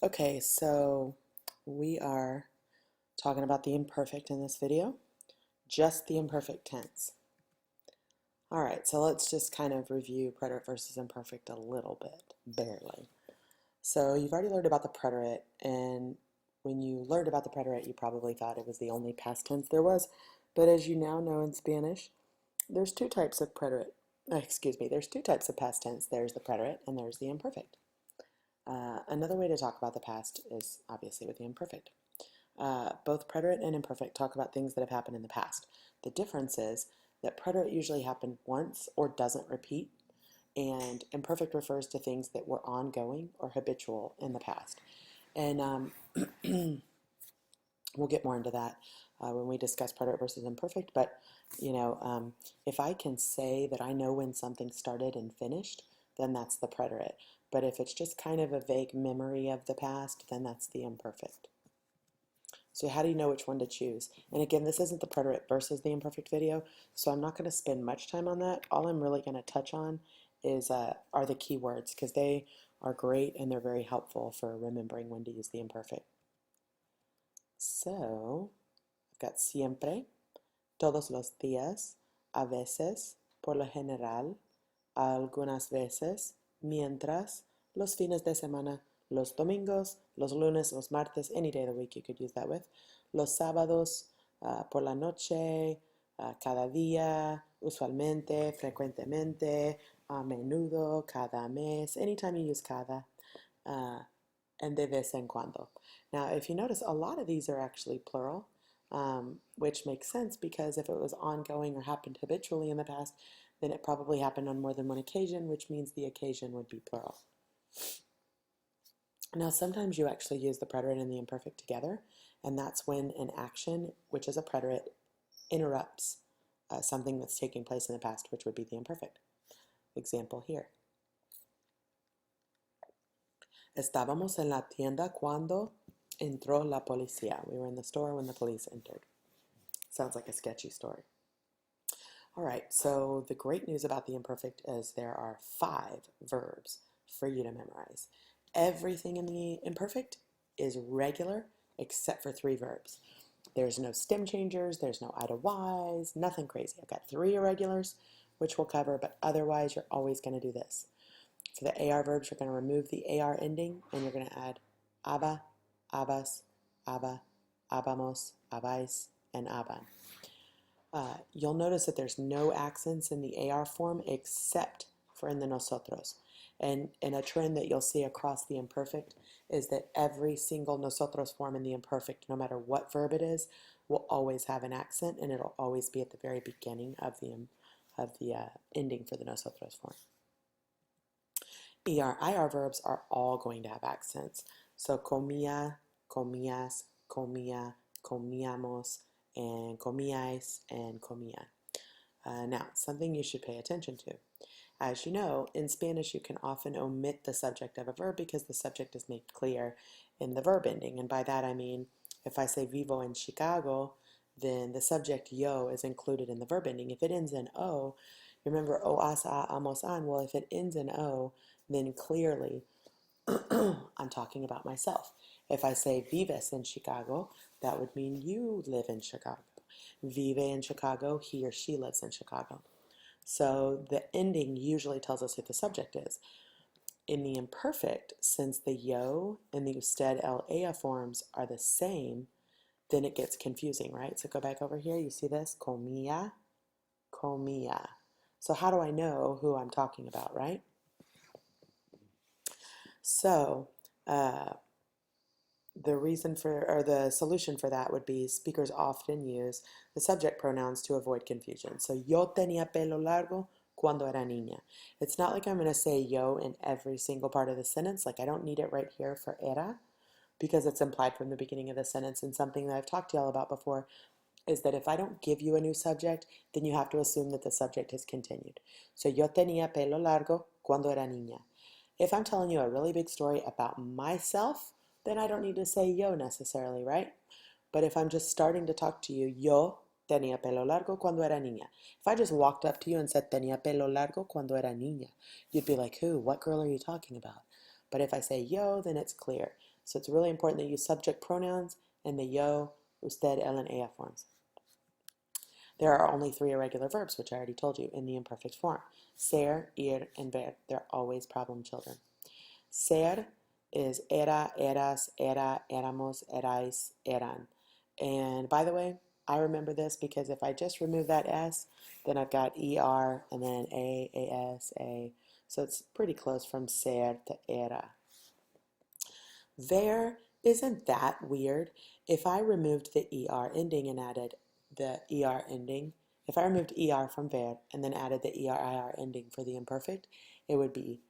Okay, so we are talking about the imperfect in this video, just the imperfect tense. All right, so let's just kind of review preterite versus imperfect a little bit, barely. So you've already learned about the preterite, and when you learned about the preterite, you probably thought it was the only past tense there was. But as you now know in Spanish, there's two types of preterite. There's two types of past tense. There's the preterite and there's the imperfect. Another way to talk about the past is obviously with the imperfect. Both preterite and imperfect talk about things that have happened in the past. The difference is that preterite usually happened once or doesn't repeat, and imperfect refers to things that were ongoing or habitual in the past. And we'll get more into that when we discuss preterite versus imperfect, but if I can say that I know when something started and finished, then that's the preterite. But if it's just kind of a vague memory of the past, then that's the imperfect. So how do you know which one to choose? And again, this isn't the preterite versus the imperfect video, so I'm not going to spend much time on that. All I'm really going to touch on is are the keywords, because they are great and they're very helpful for remembering when to use the imperfect. So I've got siempre, todos los días, a veces, por lo general, algunas veces, mientras, los fines de semana, los domingos, los lunes, los martes, any day of the week you could use that with, los sábados, por la noche, cada día, usualmente, frecuentemente, a menudo, cada mes, anytime you use cada, and de vez en cuando. Now, if you notice, a lot of these are actually plural, which makes sense because if it was ongoing or happened habitually in the past, then it probably happened on more than one occasion, which means the occasion would be plural. Now, sometimes you actually use the preterite and the imperfect together, and that's when an action, which is a preterite, interrupts something that's taking place in the past, which would be the imperfect. Example here. Estábamos en la tienda cuando entró la policía. We were in the store when the police entered. Sounds like a sketchy story. All right, so the great news about the imperfect is there are 5 verbs for you to memorize. Everything in the imperfect is regular except for 3 verbs. There's no stem changers, there's no ida y's, nothing crazy. I've got 3 irregulars, which we'll cover, but otherwise you're always going to do this. For the AR verbs, you're going to remove the AR ending, and you're going to add aba, abas, aba, abamos, abais, and aban. You'll notice that there's no accents in the AR form except for in the nosotros. And a trend that you'll see across the imperfect is that every single nosotros form in the imperfect, no matter what verb it is, will always have an accent, and it'll always be at the very beginning of the ending for the nosotros form. IR verbs are all going to have accents. So comía, comías, comía, comíamos, and comíais, and comía. Now, something you should pay attention to. As you know, in Spanish you can often omit the subject of a verb because the subject is made clear in the verb ending. And by that I mean, if I say vivo in Chicago, then the subject yo is included in the verb ending. If it ends in o, remember o, as, a, amos, an. Well, if it ends in o, then clearly I'm talking about myself. If I say vives in Chicago, that would mean you live in Chicago. Vive in Chicago, he or she lives in Chicago. So the ending usually tells us who the subject is. In the imperfect, since the yo and the usted el ella forms are the same, then it gets confusing, right? So go back over here, you see this? Comía, comía. So how do I know who I'm talking about, right? So the solution for that would be speakers often use the subject pronouns to avoid confusion. So yo tenía pelo largo cuando era niña. It's not like I'm going to say yo in every single part of the sentence. Like I don't need it right here for era because it's implied from the beginning of the sentence. And something that I've talked to y'all about before is that if I don't give you a new subject, then you have to assume that the subject has continued. So yo tenía pelo largo cuando era niña. If I'm telling you a really big story about myself, then I don't need to say yo necessarily, right? But if I'm just starting to talk to you, yo tenía pelo largo cuando era niña. If I just walked up to you and said tenía pelo largo cuando era niña, you'd be like, who? What girl are you talking about? But if I say yo, then it's clear. So it's really important that you use subject pronouns and the yo, usted, él, and ella forms. There are only 3 irregular verbs, which I already told you, in the imperfect form. Ser, ir, and ver. They're always problem children. Ser is era, eras, era, éramos, erais, eran. And by the way, I remember this because if I just remove that S, then I've got ER and then A, AS, A. So it's pretty close from ser to era. Ver isn't that weird. If I removed the ER ending and added the ER ending, if I removed ER from ver and then added the ER-IR ending for the imperfect, it would be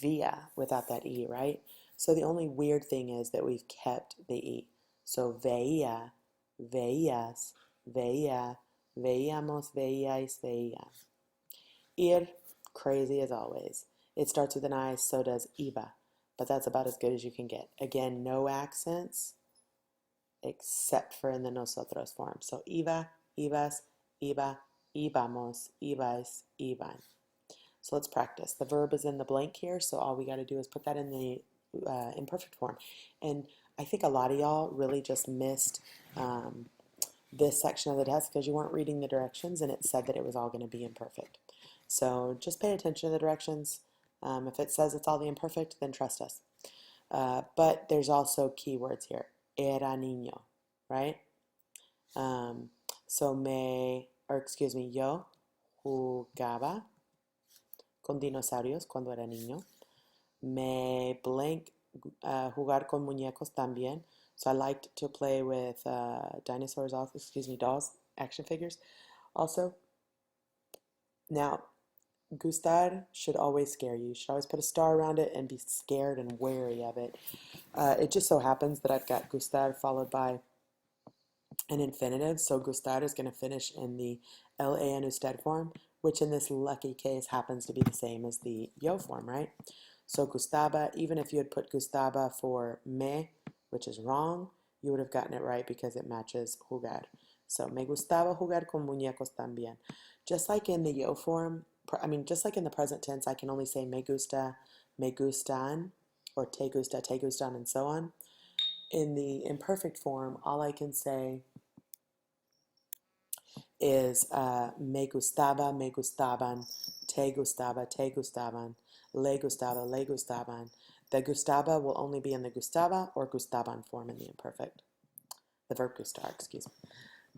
via without that E, right? So the only weird thing is that we've kept the E. So veía, veías, veía, veíamos, veíais, veía. Ir, crazy as always. It starts with an I, so does iba, but that's about as good as you can get. Again, no accents except for in the nosotros form. So iba, ibas, iba, íbamos, ibais, iban. So let's practice. The verb is in the blank here, so all we got to do is put that in the imperfect form. And I think a lot of y'all really just missed this section of the test because you weren't reading the directions and it said that it was all going to be imperfect. So just pay attention to the directions. If it says it's all the imperfect, then trust us. But there's also keywords here. Era niño, right? Yo jugaba con dinosaurios cuando era niño. Me blank jugar con muñecos también. So I liked to play with dolls, action figures. Also, now, gustar should always scare you. You should always put a star around it and be scared and wary of it. It just so happens that I've got gustar followed by an infinitive, so gustar is going to finish in the LA and usted form, which in this lucky case happens to be the same as the yo form, right? So gustaba, even if you had put gustaba for me, which is wrong, you would have gotten it right because it matches jugar. So me gustaba jugar con muñecos también. Just like in the yo form, just like in the present tense, I can only say me gusta, me gustan, or te gustan, and so on. In the imperfect form, all I can say is me gustaba, me gustaban, te gustaba, te gustaban, le gustaba, le gustaban. The gustaba will only be in the gustaba or gustaban form in the imperfect. The verb gustar, excuse me.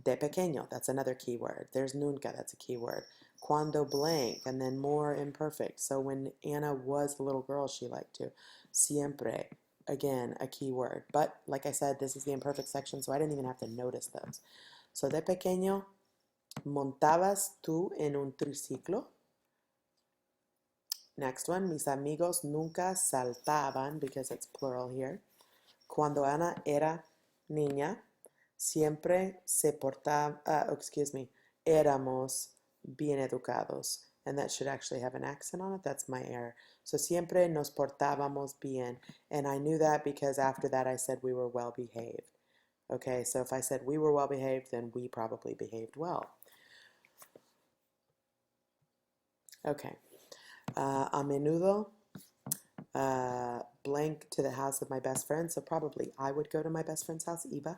De pequeño, that's another key word. There's nunca, that's a key word. Cuando blank, and then more imperfect. So when Anna was a little girl, she liked to. Siempre, again, a key word. But like I said, this is the imperfect section, so I didn't even have to notice those. So de pequeño, ¿montabas tú en un triciclo? Next one, mis amigos nunca saltaban, because it's plural here. Cuando Ana era niña, siempre se portaba, éramos bien educados. And that should actually have an accent on it. That's my error. So siempre nos portábamos bien. And I knew that because after that I said we were well behaved. Okay, so if I said we were well behaved, then we probably behaved well. Okay. A menudo, blank to the house of my best friend. So probably I would go to my best friend's house, Iba.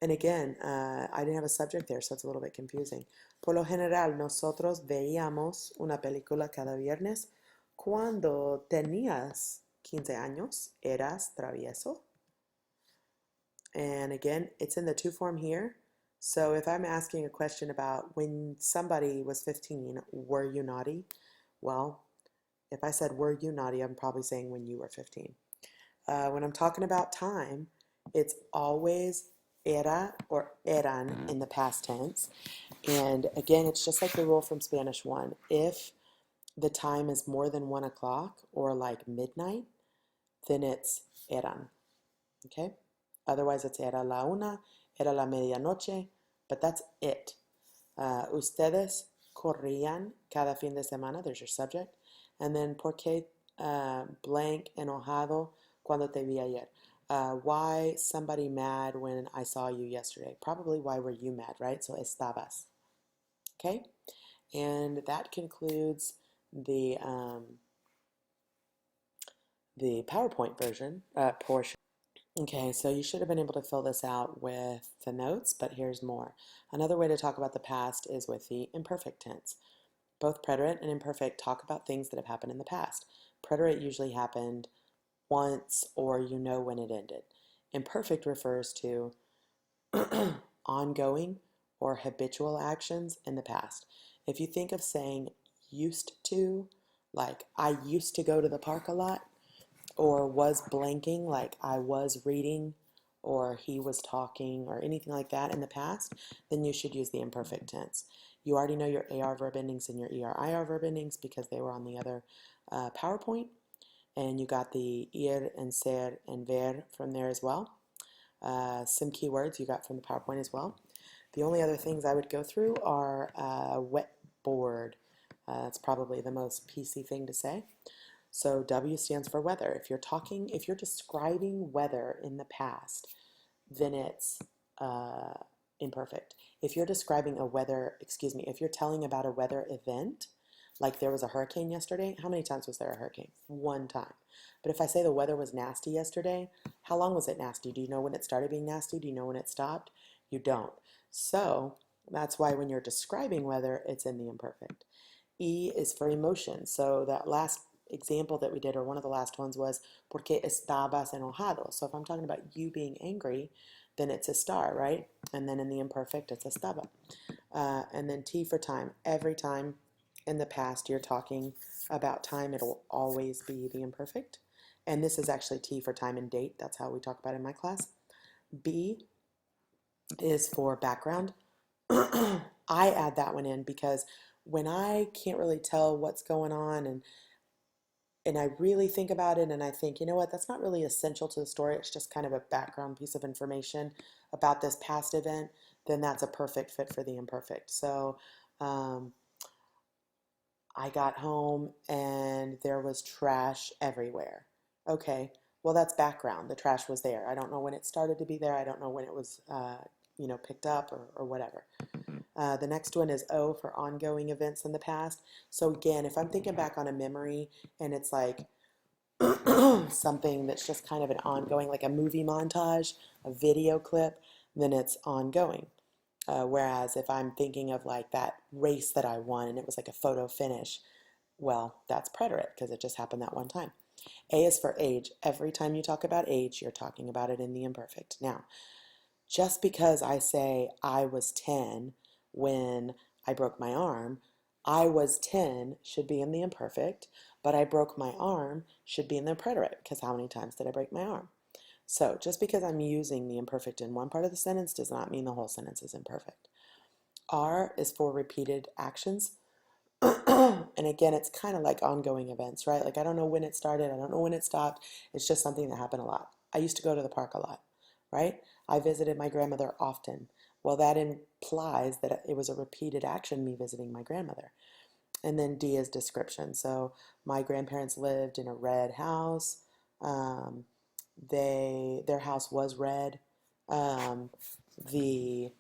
And again, I didn't have a subject there, so it's a little bit confusing. Por lo general, nosotros veíamos una película cada viernes. Cuando tenías 15 años, ¿eras travieso? And again, it's in the to form here. So if I'm asking a question about when somebody was 15, were you naughty? Well, if I said, were you naughty, I'm probably saying when you were 15. When I'm talking about time, it's always era or eran in the past tense. And again, it's just like the rule from Spanish 1. If the time is more than 1 o'clock or like midnight, then it's eran. Okay? Otherwise, it's era la una, era la medianoche, but that's it. Ustedes corrían cada fin de semana. There's your subject. And then, ¿por qué blank enojado cuando te vi ayer? Why somebody mad when I saw you yesterday? Probably why were you mad, right? So estabas. Okay? And that concludes the the PowerPoint version portion. Okay, so you should have been able to fill this out with the notes, but here's more. Another way to talk about the past is with the imperfect tense. Both preterite and imperfect talk about things that have happened in the past. Preterite usually happened once or you know when it ended. Imperfect refers to ongoing or habitual actions in the past. If you think of saying used to, like I used to go to the park a lot, or was blanking, like I was reading, or he was talking, or anything like that in the past, then you should use the imperfect tense. You already know your AR verb endings and your ER/IR verb endings because they were on the other PowerPoint, and you got the ir and ser and ver from there as well. Some keywords you got from the PowerPoint as well. The only other things I would go through are wet board. That's probably the most PC thing to say. So W stands for weather. If you're describing weather in the past, then it's imperfect. If you're describing a weather, if you're telling about a weather event, like there was a hurricane yesterday, how many times was there a hurricane? One time. But if I say the weather was nasty yesterday, how long was it nasty? Do you know when it started being nasty? Do you know when it stopped? You don't. So that's why when you're describing weather, it's in the imperfect. E is for emotion. So that last example that we did, or one of the last ones, was porque estabas enojado. So if I'm talking about you being angry, then it's estar, right? And then in the imperfect, it's estaba. And then T for time. Every time in the past you're talking about time, it'll always be the imperfect. And this is actually T for time and date. That's how we talk about it in my class. B is for background. I add that one in because when I can't really tell what's going on and I really think about it and I think, you know what, that's not really essential to the story. It's just kind of a background piece of information about this past event, then that's a perfect fit for the imperfect. So I got home and there was trash everywhere. Okay, well, that's background. The trash was there. I don't know when it started to be there. I don't know when it was, picked up or whatever. The next one is O for ongoing events in the past. So again, if I'm thinking back on a memory and it's like something that's just kind of an ongoing, like a movie montage, a video clip, then it's ongoing. Whereas if I'm thinking of like that race that I won and it was like a photo finish, well, that's preterite because it just happened that one time. A is for age. Every time you talk about age, you're talking about it in the imperfect. Now, just because I say I was 10 when I broke my arm, I was 10 should be in the imperfect, but I broke my arm should be in the preterite because how many times did I break my arm? So just because I'm using the imperfect in one part of the sentence does not mean the whole sentence is imperfect. R is for repeated actions. And again, it's kind of like ongoing events, right? Like I don't know when it started, I don't know when it stopped. It's just something that happened a lot. I used to go to the park a lot, right? I visited my grandmother often. Well, that implies that it was a repeated action, me visiting my grandmother. And then D is description. So my grandparents lived in a red house. Um, their house was red. Um, the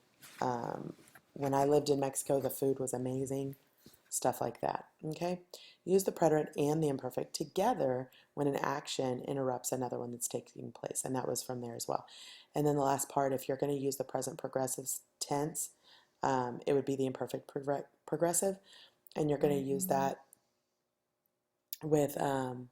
when I lived in Mexico, the food was amazing. Stuff like that. Okay. Use the preterite and the imperfect together when an action interrupts another one that's taking place, and that was from there as well. And then the last part, if you're going to use the present progressive tense, it would be the imperfect progressive, and you're going to use that with you're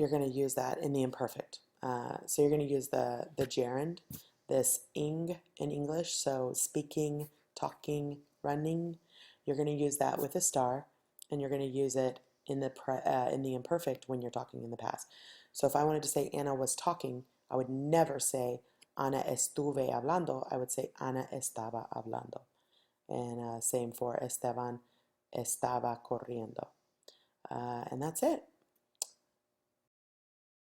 going to use that in the imperfect. So you're going to use the gerund, this ing in English, so speaking, talking, running. You're going to use that with a star, and you're going to use it in the imperfect when you're talking in the past. So if I wanted to say Anna was talking, I would never say Ana estuve hablando. I would say Ana estaba hablando. And same for Esteban estaba corriendo. And that's it.